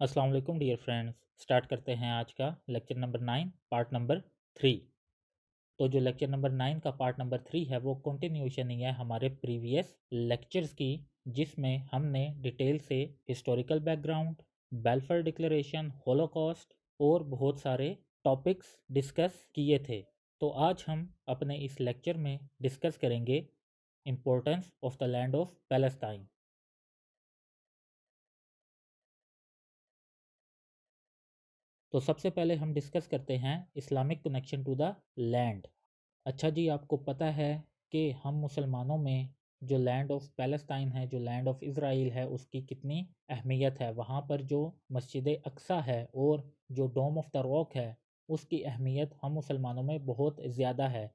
अस्सलाम वालेकुम dear friends. Start करते हैं आज का लेक्चर नंबर 9 पार्ट नंबर 3। तो जो लेक्चर नंबर 9 का पार्ट नंबर 3 है वो कंटिन्यूशन ही है हमारे प्रीवियस लेक्चर्स की, जिसमें हमने डिटेल से हिस्टोरिकल बैकग्राउंड, बेल्फर डिक्लेरेशन, होलोकॉस्ट और बहुत सारे टॉपिक्स डिस्कस किए थे। तो आज हम अपने इस लेक्चर में डिस्कस करेंगे importance of the land of Palestine. तो सबसे पहले हम डिस्कस करते हैं Islamic connection to the land. अच्छा जी, आपको पता है कि हम मुसलमानों में जो लैंड ऑफ पैलेस्टाइन है, जो लैंड ऑफ इज़राइल है, उसकी कितनी अहमियत है। वहाँ पर जो मस्जिद अक्सा है और जो डोम ऑफ द रॉक है, उसकी अहमियत हम मुसलमानों में बहुत ज़्यादा है।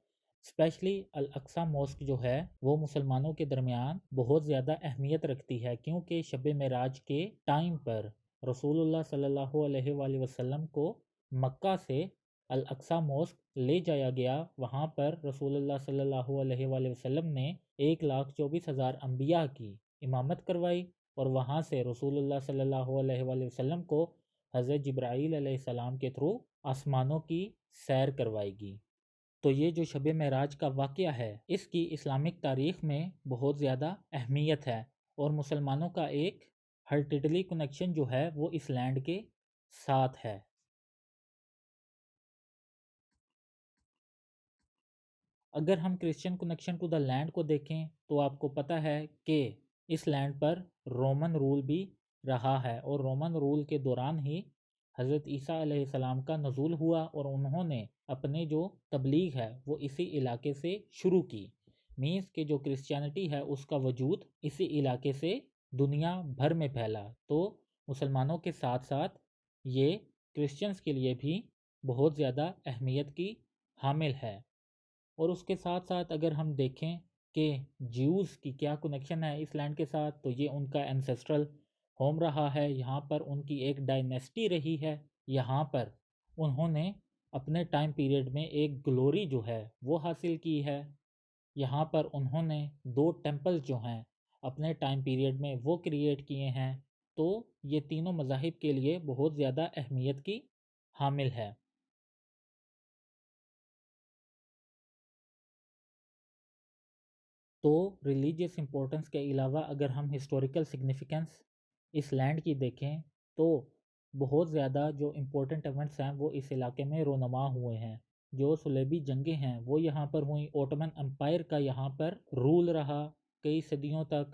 स्पेशली अल अक्सा मॉस्क जो है वो मुसलमानों के दरमियान बहुत ज़्यादा अहमियत रखती है, क्योंकि शब मेराज के टाइम पर रसूलुल्लाह सल्लल्लाहु अलैहि वसल्लम को मक्का से अल अक्सा मॉस्क ले जाया गया। वहाँ पर रसूलुल्लाह सल्लल्लाहु अलैहि वसल्लम ने 1,24,000 अम्बिया की इमामत करवाई और वहाँ से रसूलुल्लाह सल्लल्लाहु अलैहि वसल्लम को हज़रत जिब्राईल अलैहिस्सलाम के थ्रू आसमानों की सैर करवाएगी। तो ये जो शब मेराज का वाक़या है, इसकी इस्लामिक तारीख़ में बहुत ज़्यादा अहमियत है और मुसलमानों का एक हर्टिडली कनेक्शन जो है वो इस लैंड के साथ है। अगर हम Christian connection to the land को देखें तो आपको पता है कि इस लैंड पर रोमन रूल भी रहा है और रोमन रूल के दौरान ही हज़रत ईसा अलैहिस्सलाम का नज़ूल हुआ और उन्होंने अपने जो तबलीग है वो इसी इलाके से शुरू की। मीन्स के जो क्रिश्चियनिटी है उसका वजूद इसी इलाके से दुनिया भर में फैला। तो मुसलमानों के साथ साथ ये क्रिश्चियंस के लिए भी बहुत ज़्यादा अहमियत की हामिल है। और उसके साथ साथ अगर हम देखें कि ज्यूज़ की क्या कनेक्शन है इस लैंड के साथ, तो ये उनका एंसेस्ट्रल होम रहा है। यहाँ पर उनकी एक डायनेस्टी रही है। यहाँ पर उन्होंने अपने टाइम पीरियड में एक ग्लोरी जो है वो हासिल की है। यहाँ पर उन्होंने 2 टेम्पल्स जो हैं अपने टाइम पीरियड में वो क्रिएट किए हैं। तो ये तीनों मज़ाहिब के लिए बहुत ज़्यादा अहमियत की हामिल है। तो रिलीजियस इम्पोर्टेंस के अलावा अगर हम हिस्टोरिकल सिग्निफिकेंस इस लैंड की देखें तो बहुत ज़्यादा जो इम्पोर्टेंट इवेंट्स हैं वो इस इलाके में रोनमा हुए हैं। जो सुलेबी जंगें हैं वो यहाँ पर हुई। ओटमन एम्पायर का यहाँ पर रूल रहा कई सदियों तक।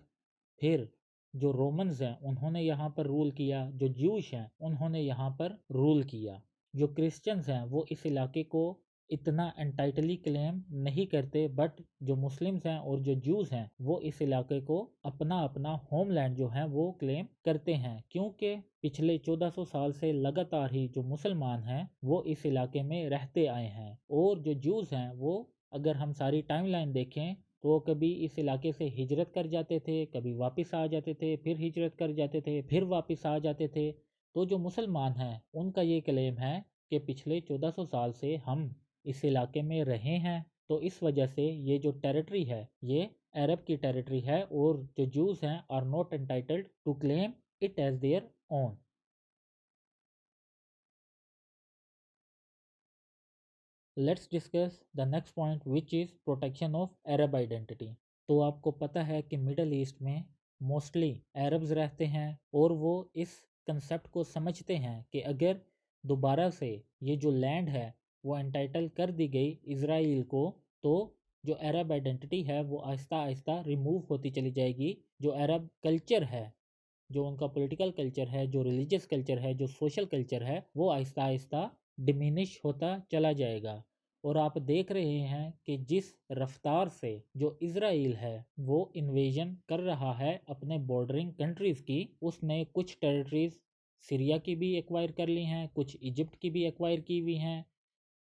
फिर जो रोमन्स हैं उन्होंने यहाँ पर रूल किया, जो ज्यूश हैं उन्होंने यहाँ पर रूल किया। जो क्रिश्चियंस हैं वो इस इलाके को इतना एंटाइटली क्लेम नहीं करते, बट जो मुस्लिम्स हैं और जो ज्यूज़ हैं वो इस इलाके को अपना अपना होमलैंड जो है वो क्लेम करते हैं, क्योंकि पिछले 1400 साल से लगातार ही जो मुसलमान हैं वो इस इलाके में रहते आए हैं। और जो ज्यूज़ हैं वो, अगर हम सारी टाइमलाइन देखें तो वो कभी इस इलाके से हिजरत कर जाते थे, कभी वापस आ जाते थे, फिर हिजरत कर जाते थे, फिर वापस आ जाते थे। तो जो मुसलमान हैं उनका ये क्लेम है कि पिछले 1400 साल से हम इस इलाके में रहे हैं। तो इस वजह से ये जो टेरिटरी है ये अरब की टेरिटरी है और जो जूस हैं are not entitled to claim it as their own. Let's discuss the next point which is protection of Arab identity. तो आपको पता है कि मिडल ईस्ट में मोस्टली अरब्स रहते हैं और वो इस कंसेप्ट को समझते हैं कि अगर दोबारा से ये जो लैंड है वो एंटाइटल कर दी गई इसराइल को, तो जो अरब आइडेंटिटी है वो आहिस्ता आहिस्ता रिमूव होती चली जाएगी। जो अरब कल्चर है, जो उनका पॉलिटिकल कल्चर है, जो रिलीजियस कल्चर है, जो सोशल कल्चर है, वो आहिस्ता आहिस्ता डिमिनिश होता चला जाएगा। और आप देख रहे हैं कि जिस रफ्तार से जो इसराइल है वो इन्वेजन कर रहा है अपने बॉर्डरिंग कंट्रीज़ की, उसने कुछ टेरिटरीज सीरिया की भी एक्वायर कर ली हैं, कुछ इजिप्ट की भी एक्वायर की हुई हैं,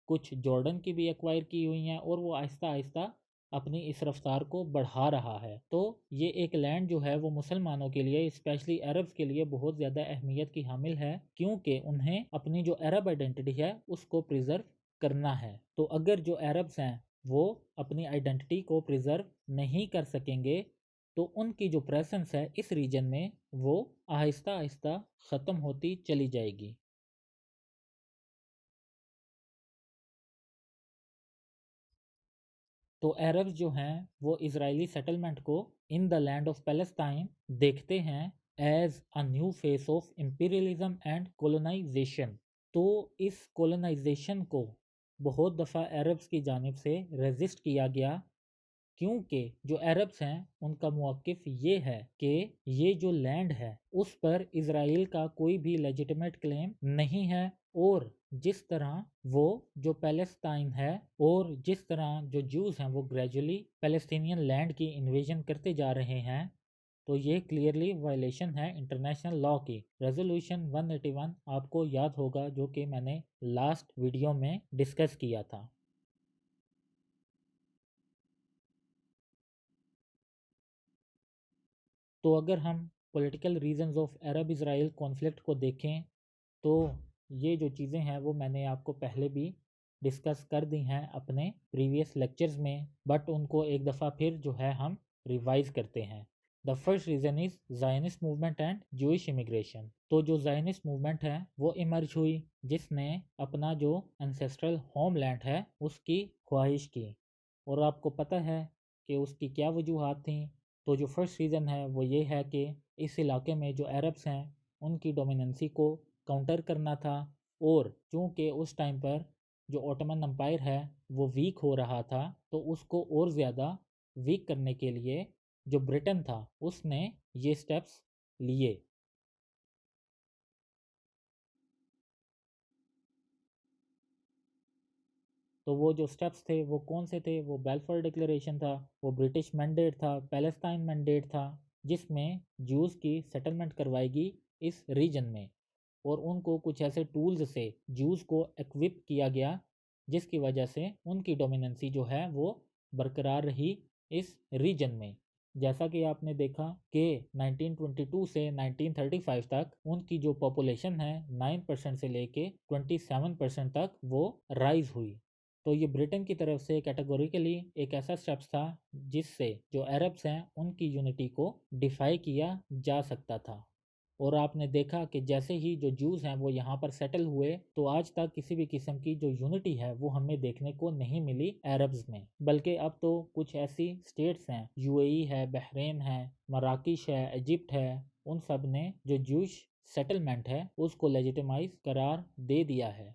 कुछ जॉर्डन की भी एक्वायर की हुई हैं और वो आहिस्ता आहिस्ता अपनी इस रफ्तार को बढ़ा रहा है। तो ये एक लैंड जो है वो मुसलमानों के लिए, स्पेशली अरब्स के लिए बहुत ज़्यादा अहमियत की हामिल है, क्योंकि उन्हें अपनी जो अरब आइडेंटिटी है उसको प्रिजर्व करना है। तो अगर जो अरब्स हैं वो अपनी आइडेंटिटी को प्रिजर्व नहीं कर सकेंगे तो उनकी जो प्रेजेंस है इस रीजन में वो आहिस्ता आहिस्ता ख़त्म होती चली जाएगी। तो अरब्स जो हैं वो इजरायली सेटलमेंट को in the land of Palestine देखते हैं as a new face of imperialism and colonisation. तो इस कोलोनाइजेशन को बहुत दफ़ा अरब्स की जानिब से रेजिस्ट किया गया, क्योंकि जो अरब्स हैं उनका मौक़िफ़ ये है कि ये जो लैंड है उस पर इज़राइल का कोई भी लेजिटिमेट क्लेम नहीं है, और जिस तरह वो जो पैलेस्टाइन है और जिस तरह जो जूस हैं वो ग्रेजुअली पैलेस्टीनियन लैंड की इन्वेजन करते जा रहे हैं, तो ये क्लियरली वायलेशन है इंटरनेशनल लॉ की। रेजोल्यूशन 181 आपको याद होगा, जो कि मैंने लास्ट वीडियो में डिस्कस किया था। तो अगर हम political reasons of Arab Israel conflict को देखें, तो ये जो चीज़ें हैं वो मैंने आपको पहले भी डिस्कस कर दी हैं अपने प्रीवियस लेक्चर्स में, बट उनको एक दफ़ा फिर जो है हम रिवाइज करते हैं। The first reason is Zionist movement and Jewish immigration. तो जो ज़ायनिस्ट मूवमेंट है वो इमर्ज हुई, जिसने अपना जो एंसेस्ट्रल होमलैंड है उसकी ख्वाहिश की, और आपको पता है कि उसकी क्या वजूहात थी। तो जो फर्स्ट रीज़न है वो ये है कि इस इलाके में जो अरब्स हैं उनकी डोमिनेंसी को काउंटर करना था, और चूँकि उस टाइम पर जो ओटोमन एम्पायर है वो वीक हो रहा था, तो उसको और ज़्यादा वीक करने के लिए जो ब्रिटेन था उसने ये स्टेप्स लिए। तो वो जो स्टेप्स थे वो कौन से थे? वो बेल्फोर डिक्लेरेशन था, वो ब्रिटिश मैंडेट था, पैलेस्टाइन मैंडेट था, जिसमें जूस की सेटलमेंट करवाएगी इस रीजन में, और उनको कुछ ऐसे टूल्स से जूस को इक्विप किया गया जिसकी वजह से उनकी डोमिनेंसी जो है वो बरकरार रही इस रीजन में। जैसा कि आपने देखा कि 1922 से 1935 तक उनकी जो पॉपुलेशन है 9% से लेके 27% तक वो राइज हुई। तो ये ब्रिटेन की तरफ से कैटेगोरिकली एक ऐसा स्टेप्स था जिससे जो अरब्स हैं उनकी यूनिटी को डिफाई किया जा सकता था। और आपने देखा कि जैसे ही जो जूस हैं वो यहाँ पर सेटल हुए, तो आज तक किसी भी किस्म की जो यूनिटी है वो हमें देखने को नहीं मिली अरब्स में, बल्कि अब तो कुछ ऐसी स्टेट्स हैं, यूएई है, बहरीन है, मराकिश है, इजिप्ट है, उन सब ने जो जूश सेटलमेंट है उसको लेजिटिमाइज करार दे दिया है।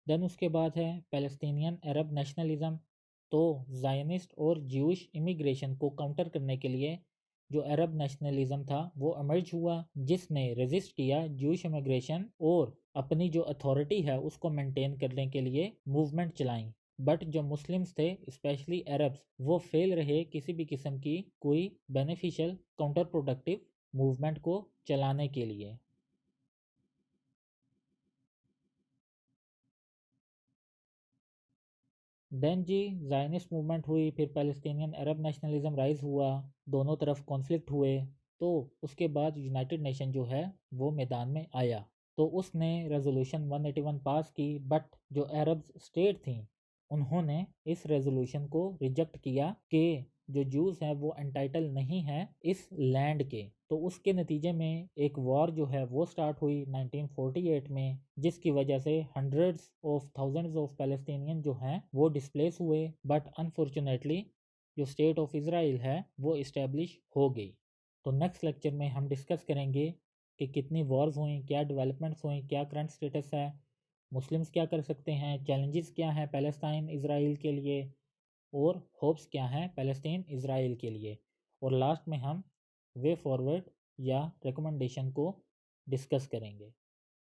देन उसके बाद है पैलेस्टीनियन अरब नेशनलिज्म। तो ज़ायनिस्ट और ज्यूश इमिग्रेशन को काउंटर करने के लिए जो अरब नेशनलिज्म था वो इमर्ज हुआ, जिसने रेजिस्ट किया ज्यूश इमिग्रेशन और अपनी जो अथॉरिटी है उसको मेंटेन करने के लिए मूवमेंट चलाई। बट जो मुस्लिम्स थे स्पेशली अरब्स वो फेल रहे किसी भी किस्म की कोई बेनिफिशियल काउंटर प्रोडक्टिव मूवमेंट को चलाने के लिए। देन जी ज़ायनिस्ट मूवमेंट हुई, फिर पैलेस्टीनियन अरब नेशनलिज्म राइज हुआ, दोनों तरफ कॉन्फ्लिक्ट हुए। तो उसके बाद यूनाइटेड नेशन जो है वो मैदान में आया, तो उसने रेजोल्यूशन 181 पास की, बट जो अरब स्टेट थी उन्होंने इस रेजोल्यूशन को रिजेक्ट किया कि जो जूस हैं वो एंटाइटल नहीं है इस लैंड के। तो उसके नतीजे में एक वॉर जो है वो स्टार्ट हुई 1948 में, जिसकी वजह से hundreds of thousands of Palestinian जो हैं वो डिस्प्लेस हुए, बट अनफॉर्चुनेटली जो स्टेट ऑफ इसराइल है वो इस्टेब्लिश हो गई। तो नेक्स्ट लेक्चर में हम डिस्कस करेंगे कि कितनी वॉर्स हुई, क्या डेवलपमेंट्स हुई, क्या करंट स्टेटस है, मुस्लिम्स क्या कर सकते हैं, चैलेंजेस क्या हैं पैलेस्टाइन इसराइल के लिए, और होप्स क्या हैं पैलेस्टीन इसराइल के लिए, और लास्ट में हम वे फॉरवर्ड या रिकमेंडेशन को डिस्कस करेंगे।